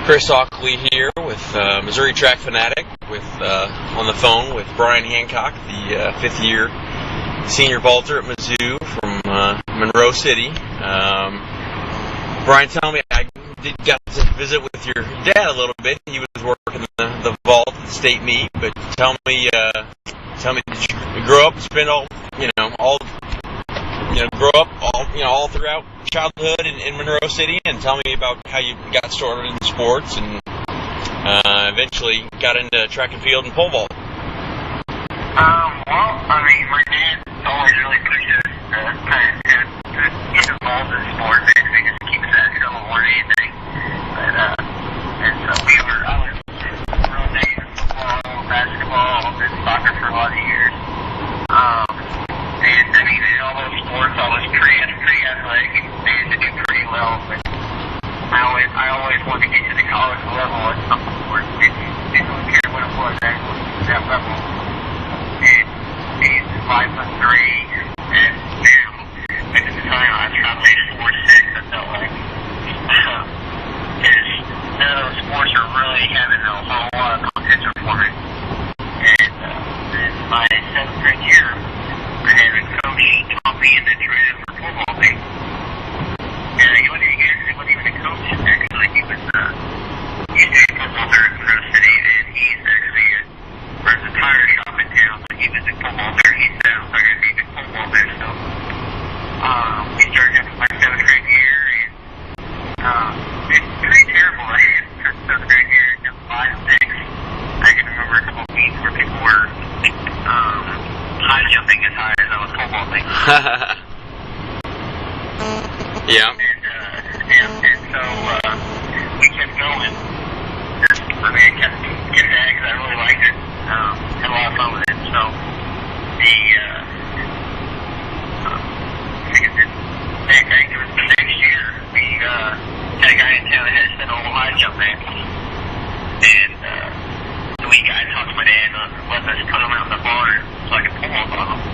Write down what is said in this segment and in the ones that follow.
Chris Ockley here with Missouri Track Fanatic on the phone with Brian Hancock, the fifth-year senior vaulter at Mizzou from Monroe City. Brian, tell me, I got to visit with your dad a little bit. He was working the vault at the state meet, but tell me, did you grow up, spend grow up all throughout childhood in Monroe City, and tell me about how you got started in sports and eventually got into track and field and pole vault. My dad always really pushed us to get involved in sports. Actually, just keep us at home more than anything. I was real big in football, basketball, and soccer for a lot of years. In all those sports, I was pretty athletic and managed to do pretty well. But I always wanted to get to the college level at some sport. Didn't really care what it was at that level. And he's 5'3", and at the time I was probably 4'6", I felt like. Because none of those sports are really having a whole lot of potential for me. And in my 7th grade year, I had a coach taught me and then traded for football team. And he wasn't even a coach, actually. He was he's a football there in Monroe City, and he's actually runs a tire shop in town, so he was a football there. He said, I was like, I need a football there, so we started after my 7th grade year, and it's pretty terrible for 7th grade year. 5, 6, I can remember a couple of weeks where people were high jumping as high as I was football playing. Yeah. And so we kept going. I kept getting at it because I really liked it. Had a lot of fun with it. So I think it was the next year, we had a guy in town that had to send all the high jump matches. And I talked to my dad and let us put them out in the barn so I could pull them on them.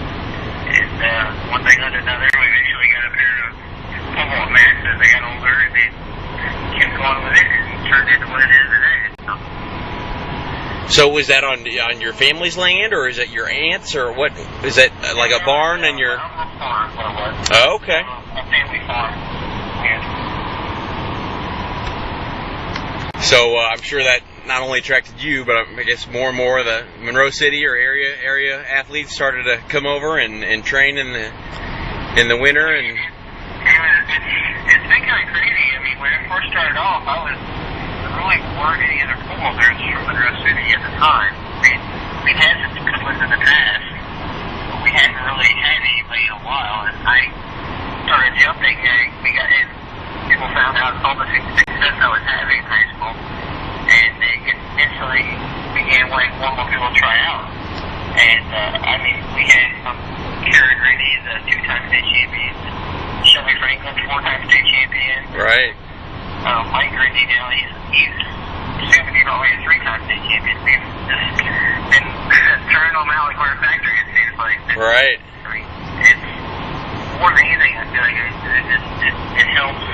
And one thing led to another, we eventually got a pair of pole mats as they got older, and then kept going with it and turned into what it is today. So was that on your family's land, or is it your aunt's, or what? Is that like a barn and your? A farm, what it was. Oh, okay. A family farm. Yeah. So I'm sure that not only attracted you, but I guess more and more of the Monroe City or area athletes started to come over and train in the winter. And it's been kind of crazy. I mean, when I first started off, there really weren't any other football players from Monroe City at the time. We'd had some good ones in the past, but we hadn't really had anybody in a while. And I started jumping, and people found out all the success I was having in high school, and they instantly began wanting more people to try out. And we had Kara Grindy's 2-time state champion, Shelby Franklin 4-time state champion. Right. Mike Grindy now, he's soon to be probably a 3-time state champion. We've just been turning them out like we're a factory, it seems like. Right. It's more than anything, I feel like it helps.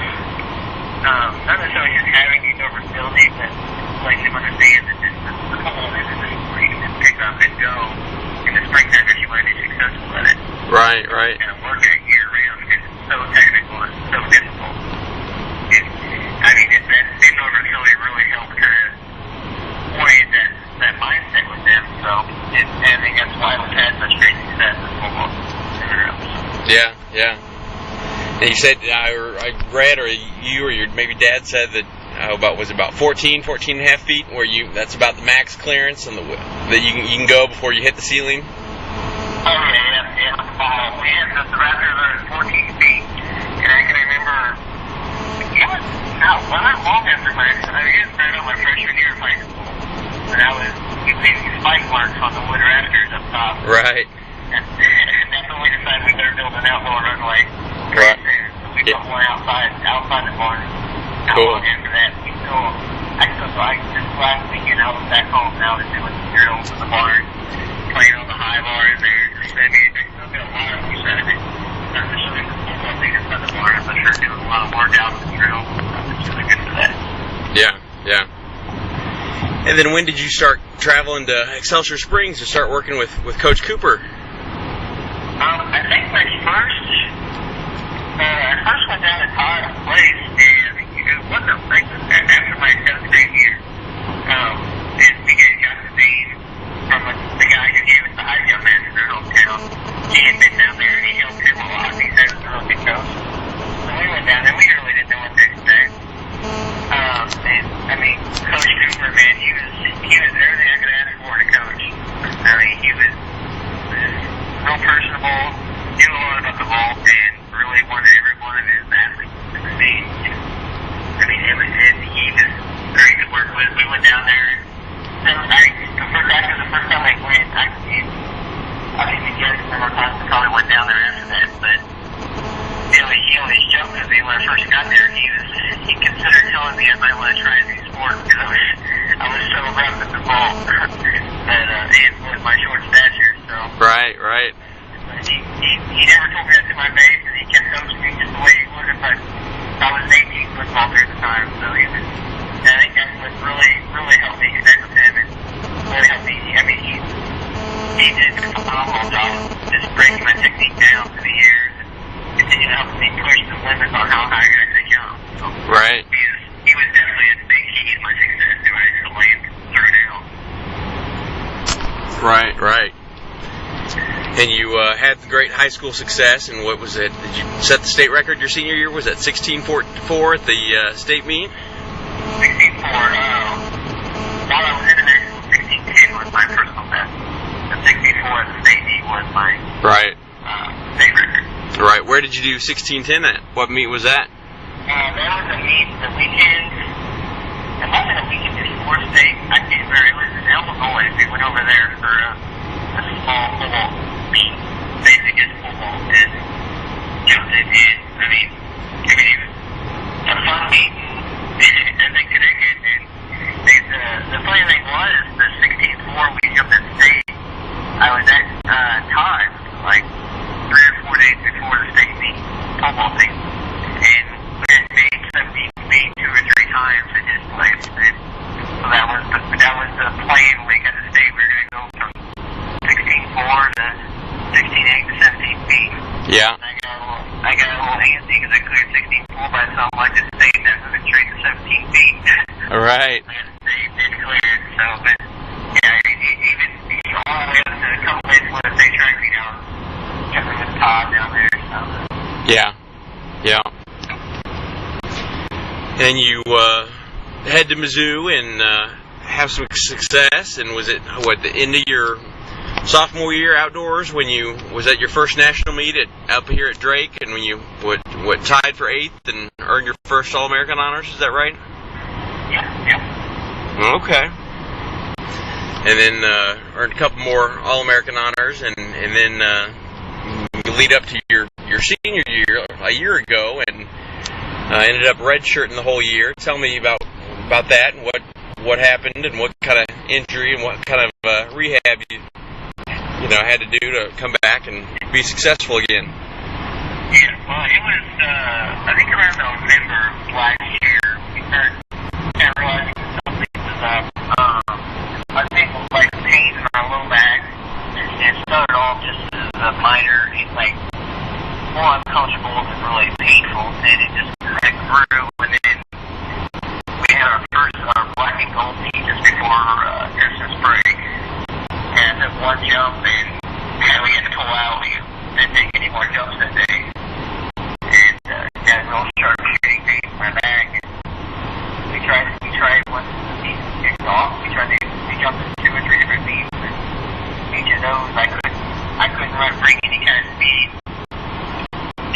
Not necessarily just having these overfilled, but letting them understand that the football isn't just where you can just pick up and go in the springtime if you want to be successful at it. Right. And work at it year round because it's so technical and so difficult. That overfilling really helped kind of orient that mindset with them. So I think that's why we've had such great success in football. Yeah. And you said, I read, or you or your maybe dad said that about 14 and a half feet, where that's about the max clearance and that you can go before you hit the ceiling. Oh yeah. We had the Raptors are 14 feet, and I can remember it was not long after my freshman year of high school, and we made these spike marks on the wood rafters up top. Right. And that's when we decided we better build an outdoor runway. Right. So we put one outside the barn. Cool. After that, this last weekend I was back home now to doing some drills in the barn, playing on the high bars there. They said, there's still been a lot of you said it. Not necessarily the football thing inside the barn, but sure doing a lot of workouts and drills. It's really good for that. Yeah. Yeah. And then when did you start traveling to Excelsior Springs to start working with Coach Cooper? I think I first went down to Todd's place, and it wasn't after my 7th grade year. And we got the name from the guy who gave us the high jump match in their hometown. He had been down there, and he helped him a lot. He said it was a real good coach. So we went down there. We really didn't know what to expect. And I mean, Coach Cooper, man, he was everything I could ask for in a coach. I mean, he was real personable, knew a lot about the ball, and really wanted every one of his athletes to succeed. I mean, he was very good to work with. We went down there, and after the first time I went, I think the kids in our class probably went down there after that, but he always joked with me when I first got there. He considered telling me I might want to try a new sport because I was so rough at the ball, and with my short stature. So Right. He never told me that to my face, and he kept coaching me just the way he would if I was an 18 football at the time. So I think that's what really helped me connect with him, and really helped me. I mean, he did a phenomenal job just breaking my technique down through the years, and continuing to help me push the limits on how high I could jump. So Right. He was definitely a big key to my success if I could land through now. Right. And you had great high school success, and what was it? Did you set the state record your senior year? Was that 16.4 at the state meet? 16.4. While I was in the next 16.10 was my personal best. The 16.4 at the state meet was my state record. Right. Where did you do 16.10 at? What meet was that? That was a meet the weekend. It might have been a weekend before state. I can't remember. It was in Illinois. We went over there for a small football meet, basically just football, and jumped it in. I mean, it was a fun meet, and they connected. And the funny thing was, the 16.4 we jumped in state, I was at Todd like 3 or 4 days before the state meet, football thing, and we had made 2 or 3 times in his place. And so that was the plan when we got to state. We were going to go from 16.4 to 16.8 to 17 feet. Yeah. I got a little antsy because I cleared 16.4 by something like this state, and I moved straight to 17 feet. All right. I got saved and cleared. So, but yeah, even all the way up to a couple days before the state track meet, I was jumping with Todd down there. So. Yeah. And you head to Mizzou and have some success. And was it the end of your sophomore year outdoors when you was at your first national meet up here at Drake, and when you tied for 8th and earned your first All-American honors? Is that right? Yeah. Okay. And then earned a couple more All-American honors, and then you lead up to your senior year a year ago, and ended up redshirting the whole year. Tell me about that and what happened and what kind of injury and what kind of rehab you had to do to come back and be successful again. Yeah, well, it was I think around November of last year we started realizing something was up. I think like pain in my low back, and it started off just as a minor, like more uncomfortable than really painful, and it just grew, and then we had our first black and gold meet just before Christmas break, and one jump, and we had to pull out. We didn't take any more jumps that day, and got real sharp shooting pain in my back. And we tried once the season kicked off. We jumped in 2 or 3 different meets, and each of those I couldn't bring any kind of speed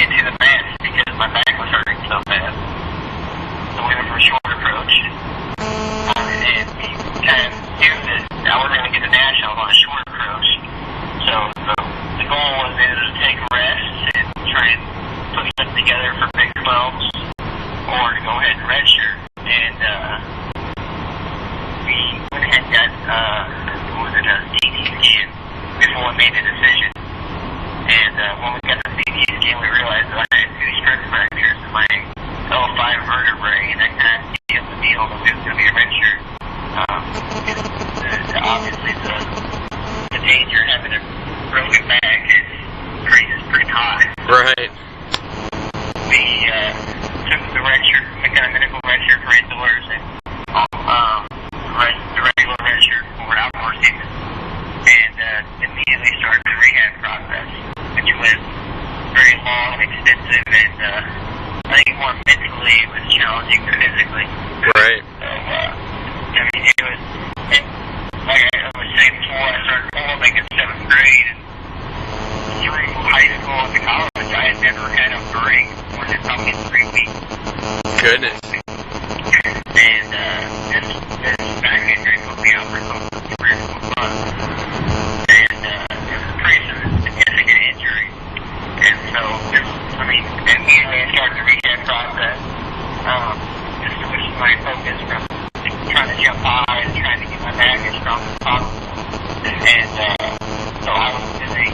into the match because my back was hurting so bad. So we went for a short approach, and we kind of knew that I wasn't going to get the nationals on a short approach. So the goal was either to take a rest and try and put something together for Big 12s, or to go ahead and redshirt. And we went ahead and got a CT scan before we made the decision. And when we got the CT scan, we realized that I had 2 stress fractures in my L5 vertebrae, and I kind of sealed the deal told him it was going to be a red shirt. Obviously, the danger of having a broken back is pretty high. Right. We took the red shirt, the kind of medical red shirt for indoors, and the regular red shirt for outdoor season, and immediately started the rehab process, which was very long, extensive, and I think more mentally it was challenging than physically. Right. So, I mean, it was, and like I was saying before, I started bowling in 7th grade, and through high school and to college, I had never had a break more than probably 3 weeks. Goodness. And this back injury put me out for close to 3 or 4 months. And it was a pretty significant injury. And so, immediately I started the rehab process. Just switched my focus from trying to jump high and trying to get my back as strong as possible. And so I was doing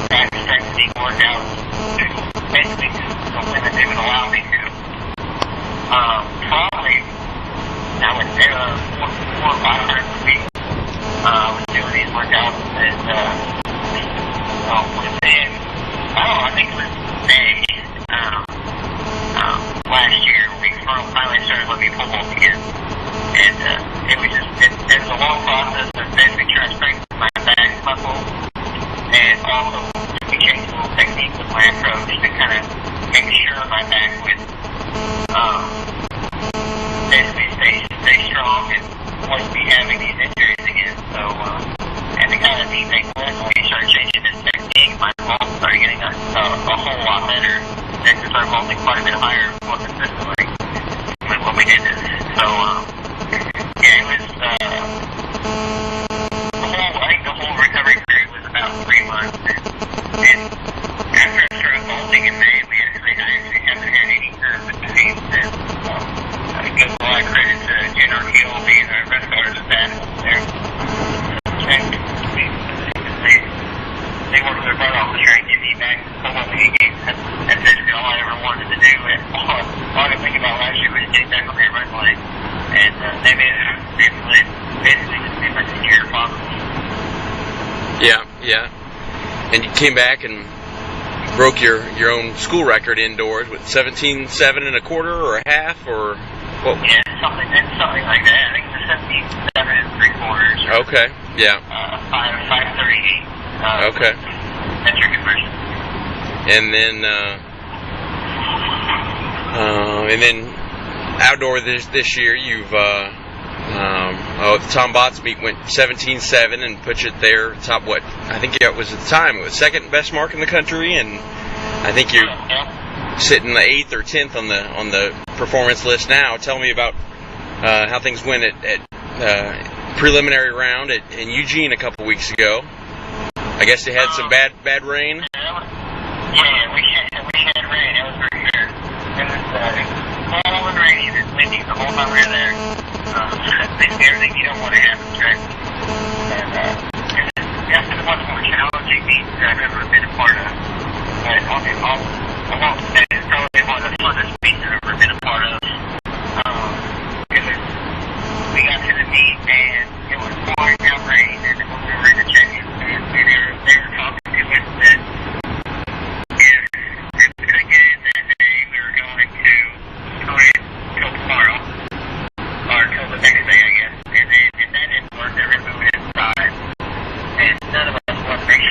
back strengthening workouts to basically the limit they would allow me to. Probably, I would say 4 or 5 times a week. I was doing these workouts, and within, I think it was May last year when we finally started letting me pull balls again. And it was a long process of basically trying to strengthen my back muscle, and also we changed a little technique with my approach to kind of make sure my back would basically stay strong and wouldn't be having these injuries again. So, and the kind of neat thing was when we started changing this technique, my balls started getting a whole lot better. They started vaulting quite a bit higher more consistently when we did this. So, yeah, it was I think the whole recovery period was about 3 months. And after I started vaulting in May, I actually haven't had any curve between since. I give a lot of credit to Jenner Hill being the best artist of that there. And they worked their butt off to try and get me back to the league games. That's basically all I ever wanted to do. And all I could think about last year was getting back on the run leg. And they made it basically just made my senior year possible. Yeah. And you came back and broke your own school record indoors with 17.7 and a quarter or a half, or what? Yeah, something like that. I think it was 17.7 and 3/4. Okay. Yeah. 5:38. Okay. Metric conversion. And then outdoor this year you've the Tom Botts meet went 17.7 and put you there top what I think it was at the time it was second best mark in the country, and I think you're sitting the 8th or 10th on the performance list now. Tell me about how things went at preliminary round in Eugene a couple weeks ago. I guess they had some bad rain. Yeah, we had rain. It was pretty good. It was cold and rainy and windy the whole time we were there. Basically everything you don't want to happen, right? And it's been a much more challenging meet that I've ever been a part of. But I won't say it's probably one of the funnest meets I've ever been a part of. We got to the meet and it was pouring down rain, and when we were in the check-in, they were talking to us that if we couldn't get in that day, we were going to go in till tomorrow, or till the next day, I guess. And then if that didn't work, they were moving inside. And none of us wanted to make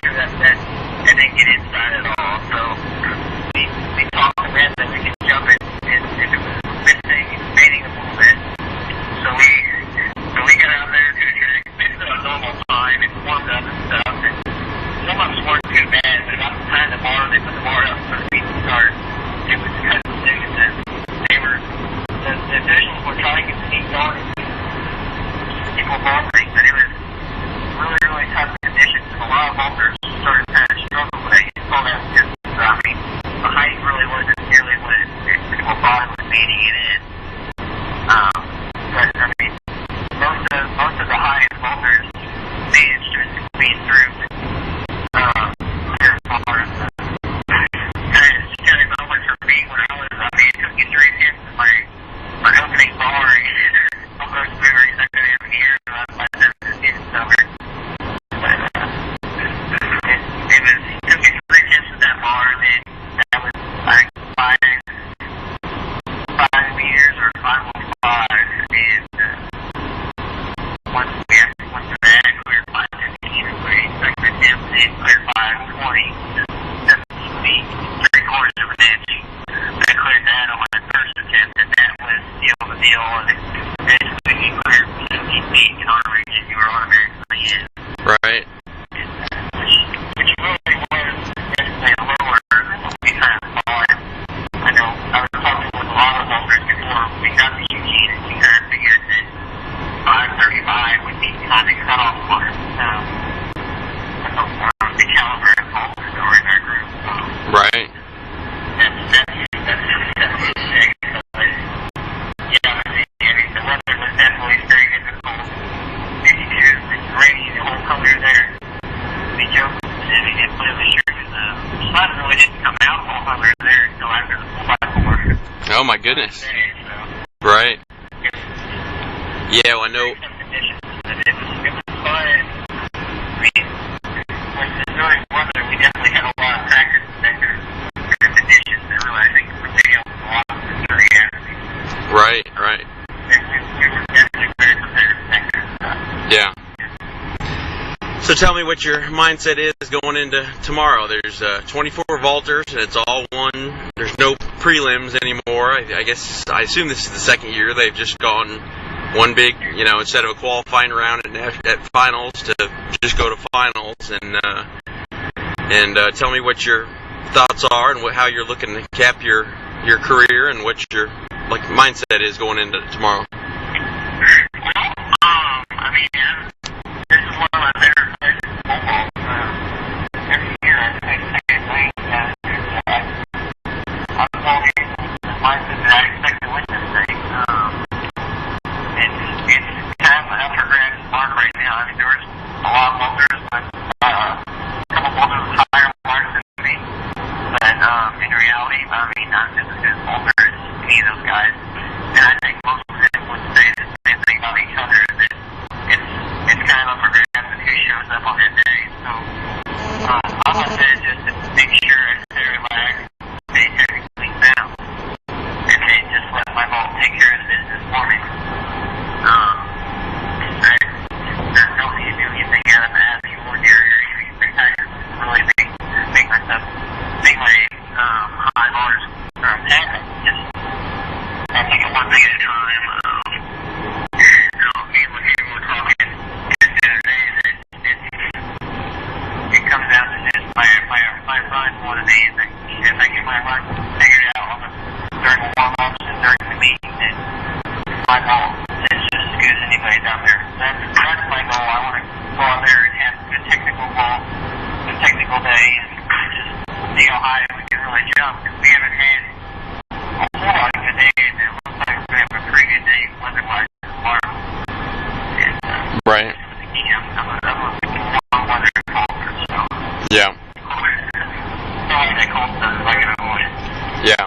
sure that they didn't get inside at all. So we talked to them that we could jump in if it was missing, fading a little bit. So we got out there to the track, basically at a normal time, and warmed up and stuff. And some of us weren't too bad, but about the time they put the bar up for the meet to start, it was cut loose, and the officials were trying to get the meet going. People were bumping, but it was really, really tough conditions, and a lot of bumpers started kind of struggling with it. You saw that because, the height really wasn't nearly what people thought it was beating it in. But, most of the highest bumpers managed to squeeze through. There's part of the kind of scary moment for me when it took injuries into my opening deal, and basically if you cleared 17 feet in our region, you were automatically in. Right. Which really was basically a lower we kind of thought. I know I was talking with a lot of voters before we got to Eugene, and we kind of figured that 535 would be kind of cut off mark. The caliber of voters that were in our group. Right. That's sick. Yeah, I mean, the weather was definitely very difficult. 52, it's rainy the whole color there. We joked, and we didn't play the shirt, and the sun really didn't come out while we were there until after the 4x4. Oh my goodness. So, Right. Yeah, well, I know. It was fun. I mean, with the during weather, we definitely had a lot of practice and conditions that really, I think, really helped a lot with the reality. Right, right. We were definitely very prepared for that kind of stuff. Yeah. So tell me what your mindset is going into tomorrow. There's 24 vaulters, and it's all one. There's no prelims anymore. I assume this is the second year they've just gone one big, instead of a qualifying round at finals to just go to finals. And tell me what your thoughts are and how you're looking to cap your career and what your mindset is going into tomorrow. Well, I mean, this is one of my favorite places in football. Every year I say the same thing. I'm talking the mindset that I expect to win this thing. It's kind of an up for grabs mark right now. I mean, there was a lot of voters, but a couple voters with higher marks than me. But in reality, I mean, I'm just as good as voters as any of those guys. And I think most of them would say the same thing about each other, that it's kind of up for grabs and who shows up on that day. So I'm going to just to make sure they relax, stay technically sound, and they just let my vault take care of the business for me. I don't need to do anything out of the ordinary or anything spectacular. Really make my high bars happen. Just I take it one thing at a time. Me and Lachey were talking just the other day that it comes down to just my run more than anything. If I get my run figured out during the warm-ups and during the meet, then my ball is just as good as anybody's out there. That's my goal. I want to go out there and have a good technical ball, a technical day, and just see how high we can really jump. Because we haven't had a whole lot of good days, and it looks like we have a pretty good day weather-wise tomorrow. And, right. I'm a warm weather golfer, so. Yeah. Yeah.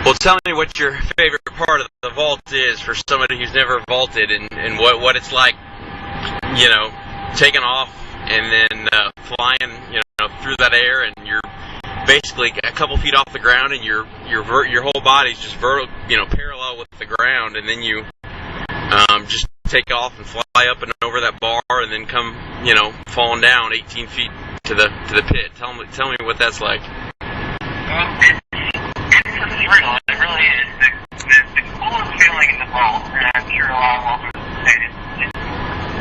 Well, tell me what your favorite part of the vault is for somebody who's never vaulted, and what it's like, taking off and then flying, through that air, and you're basically a couple feet off the ground, and your whole body's just parallel with the ground, and then you just take off and fly up and over that bar, and then come, falling down 18 feet to the pit. Tell me what that's like. Well, it's a thrill. It really is. The coolest feeling in the vault, and I'm sure a lot of voters would say this, is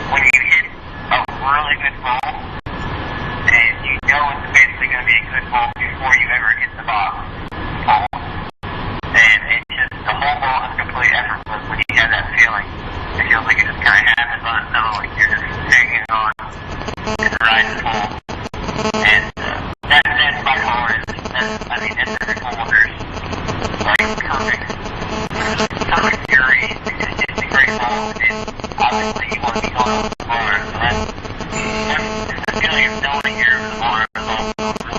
when you hit a really good vault, and you know it's basically going to be a good vault before you ever hit the box. And it's just, the whole vault is completely effortless when you have that feeling. It feels like it just kind of happens on its own, like you're just hanging on and riding full. And that's my goal. It's the holders, like perfect fury. It's a great ball, and obviously you want to be going over the bar. So that's the feeling of knowing you're over the bar is also really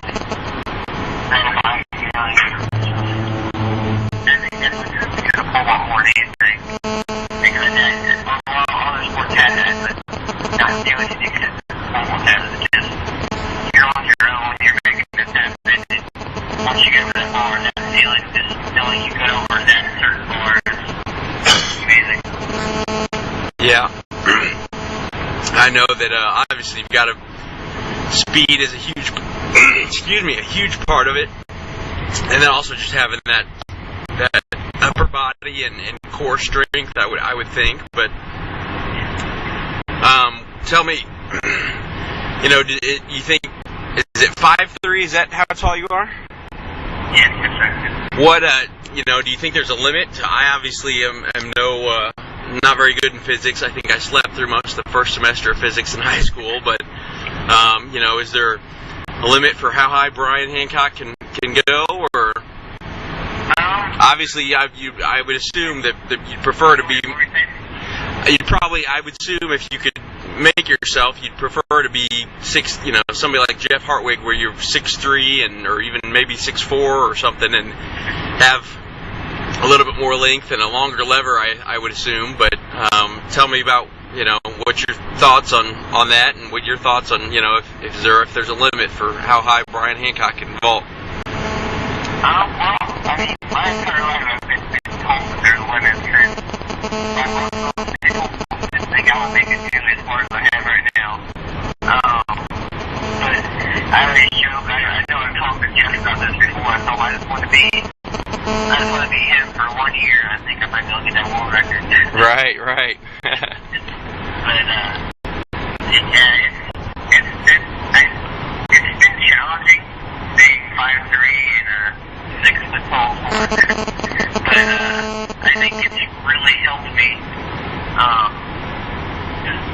gratifying feeling. I think that's a whole lot more than anything. Because a lot of other sports have that, but not doing it because almost has it. Just you're on your own, you're making this happen. Once you get to that bar, that feeling, just knowing you got over that certain bar, is amazing. Yeah. I know that obviously you've got speed is a huge part of it, and then also just having that upper body and core strength, I would think. But tell me, you think, is it 5'3"? Is that how tall you are? Yes, sir. What, do you think there's a limit? I obviously am not very good in physics. I think I slept through most of the first semester of physics in high school. But, is there a limit for how high Brian Hancock can go? Or obviously, I would assume that you'd prefer to be. I would assume if you could make yourself, you'd prefer to be somebody like Jeff Hartwig, where you're 6'3" or even maybe 6'4" or something, and have a little bit more length and a longer lever, I would assume. But tell me about what's your thoughts on that, and what your thoughts on if there's a limit for how high Brian Hancock can vault. Well, I mean, my entire life I've been told that there's limits, and by most of those people just think I would make it do as far as I have right now. But I already joke, I know I've talked to Jeff about this before. I told him I just want to be him for 1 year. I think I might be able to get that world record. Right. But it's been challenging being 5'3" and a 6 foot tall forward. But I think it's really helped me just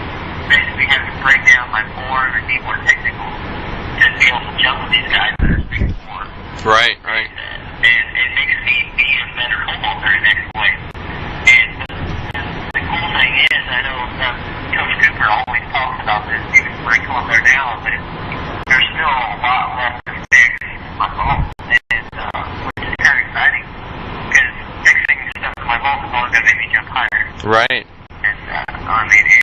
basically have to break down my form and be more technical to be able to jump with these guys that are 6'4". Right. And it makes me be a better football player next point. And the cool thing is, I know Coach Cooper always talks about this, even when I come up there now, but there's still a lot left to fix my ball. And which is kind of exciting, because fixing stuff in my ball is only going to make me jump higher. Right. And I mean, it's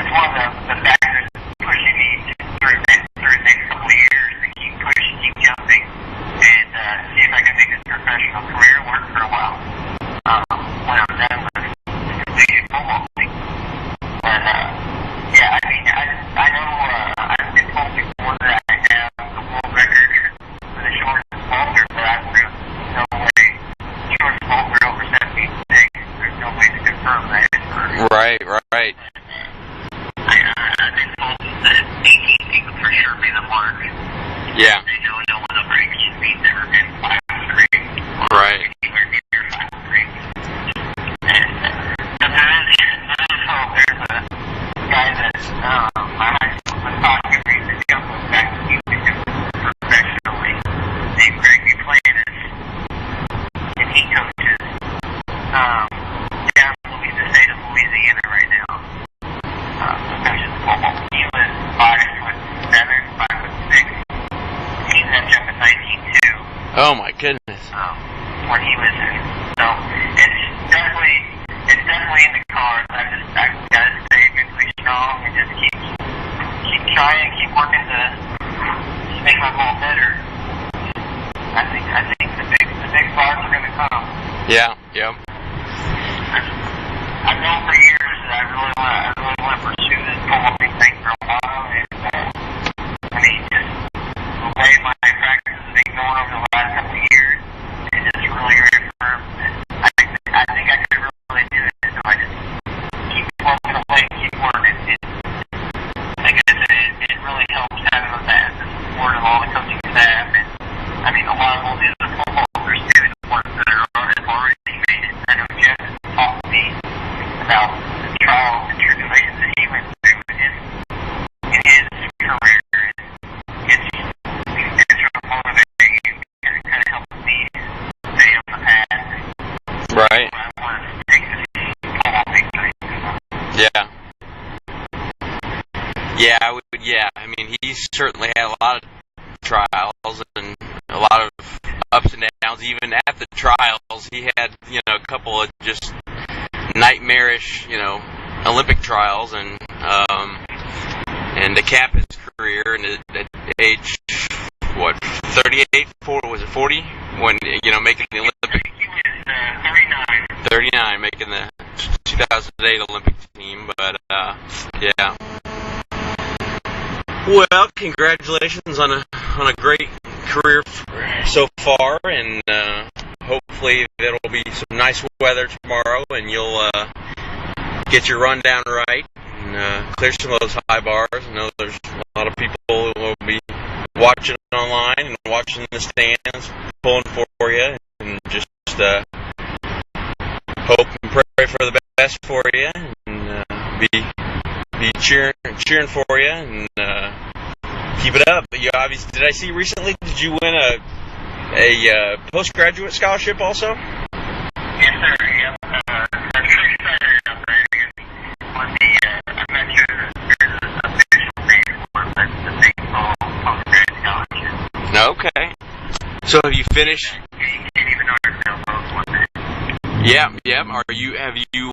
one of the factors pushing me through the next couple of years to keep pushing, keep jumping, and see if I can make this professional career work for a while. When I'm done with completing football league. But I mean, I know I've been told before that I have the world record for the shortest vaulter, but I threw no way shortest vaulter over 7 feet 6. There's no way to confirm that. Right. I've been told that 18 feet would for sure be the mark. Yeah. They know no one over 18 feet ever been 5'3". Right. Anywhere near 5'3". And there's a guy that my high school was talking recently jumping back to Houston professionally, named Greg McClanis, and he coaches down in the state of Louisiana right now. Coaches football. He was 5'7", 5'6". He ended up jumping 19.2. Oh my goodness. When he was in. So it's definitely in the cards. I gotta stay mentally strong and just keep trying, keep working to make my ball better. I think the big bars are gonna come. Yeah. I've known for years that I really want to pursue this football thing for a while, and I mean, just the way my practice has been going over the last couple of years, it just really reaffirmed that I think I could really do it. So I just keep plugging away, keep working. Like I said, it really helps having the support of all the coaching staff, and I mean, a lot of all the other footballers too, the ones that are already made it. I know Jeff has talked to me about the trials and tribulations that he went through in his career. It's real motivating and kind of helps me stay on the path. Right. I want to take this football victory. Yeah. I mean, he's certainly had a lot of trials and a lot of ups and downs. Even at the trials, he had a couple of just nightmarish Olympic trials, and to cap his career, and at age 38, 40, was it 40 when making the Olympic. He was 39, making the 2008 Olympic team. But yeah. Well, congratulations on a great career so far, and hopefully there'll be some nice weather tomorrow, and you'll get your rundown right and clear some of those high bars. I know there's a lot of people who will be watching online and watching the stands, pulling for you, and just hope and pray for the best for you, and be cheering for you, and keep it up. But you obviously, did I see recently? Did you win a postgraduate scholarship also? Yes, sir. Yep. I'm pretty excited about that. I'm not sure there's an official name for it, but the baseball postgraduate scholarship. Okay. So have you finished? You can't even know yourself both one day. Yeah. Have you